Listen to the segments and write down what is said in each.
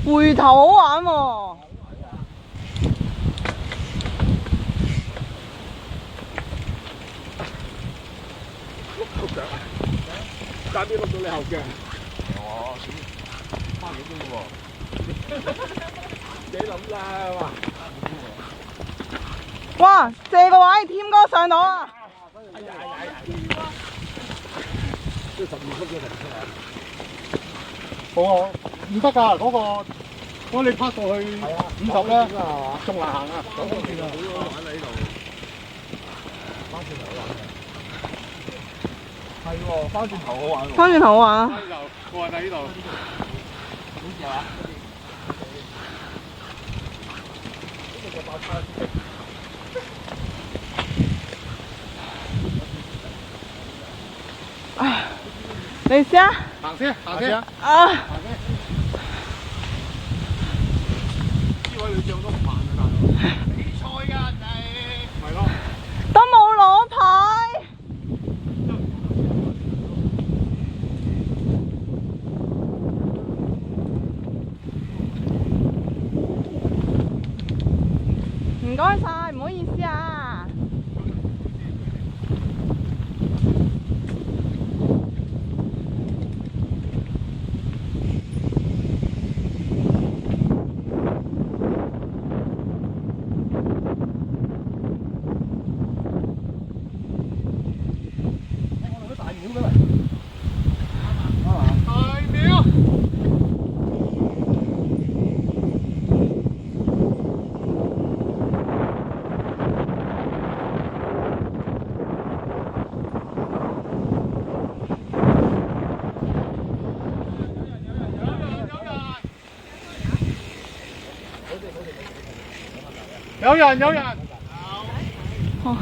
回頭好玩喎。碌腳，差啲碌到你後腳。哦，翻幾鐘喎？你諗啦嘛。哇！借個位，添哥上到啊！哎呀！都12級咗停出嚟。唔得㗎，嗰你拍過去50咧，仲難行啊！9公里啊，好玩啊呢度。翻轉頭好玩嘅。係喎，翻轉頭好玩喎。翻轉頭好玩啊！翻轉頭過喺呢度。幾時啊？你試下。行先。啊！呢位女將都唔慢啊，大佬。比賽㗎人哋。係咯。都冇攞牌。唔該晒，唔好意思啊。有人。哦，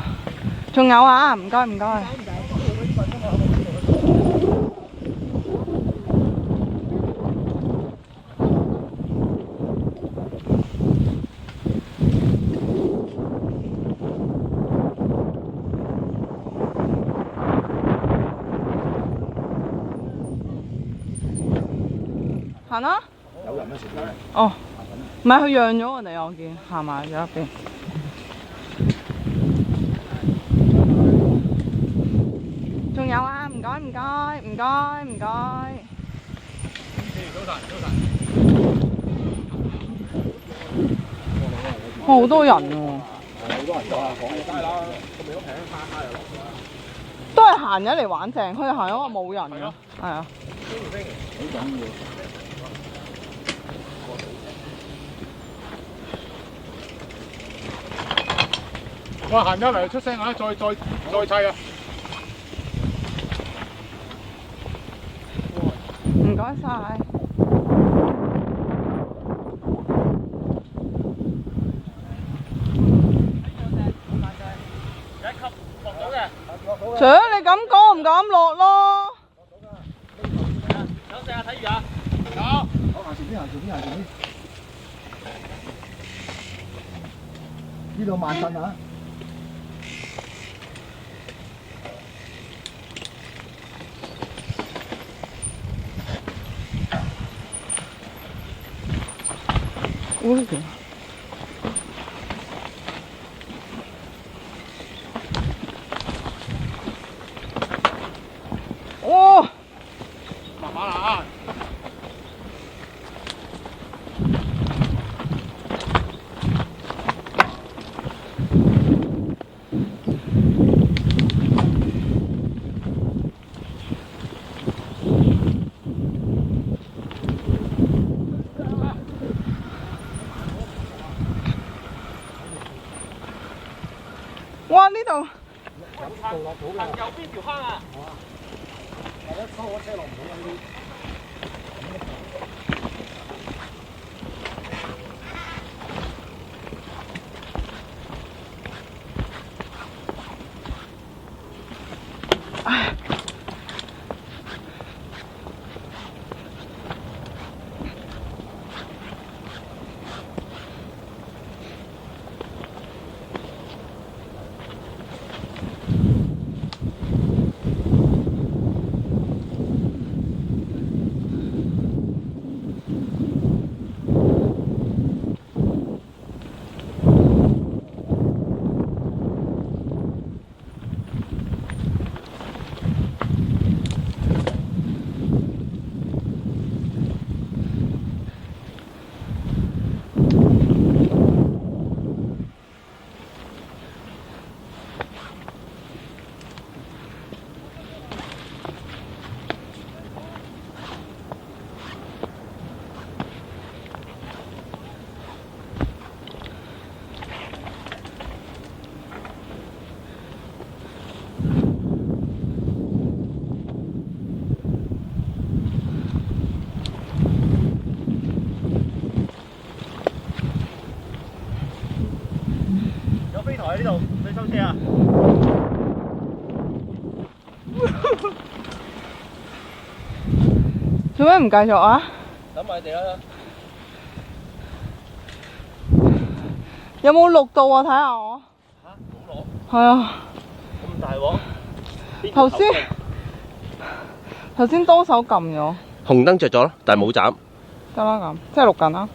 仲有啊，唔該。行啦。有人咩事？哦，唔係佢讓咗我哋，我見行埋咗一邊。仲有啊，唔該。好多人喎。好多人就話講街啦，個味都平，蝦又落㗎。都係行咗嚟玩正，佢哋行咗話冇人㗎。係啊。好緊要。我行咗嚟出聲啊！再砌啊！唔該晒。除咗你咁講，唔敢落咯。有食啊！睇魚啊！有。好，行前邊。呢度慢陣啊！哦，慢慢啊！哇！呢度行右邊條坑啊！大家收我車落唔到啊！呢啲。台呢度，你收車啊？做咩唔繼續啊？等埋地啦。有冇錄到啊？睇下我。嚇，冇攞。係啊。咁大鑊？頭先多手撳咗。紅燈着咗咯，但係冇斬。得啦咁，即係錄緊啦。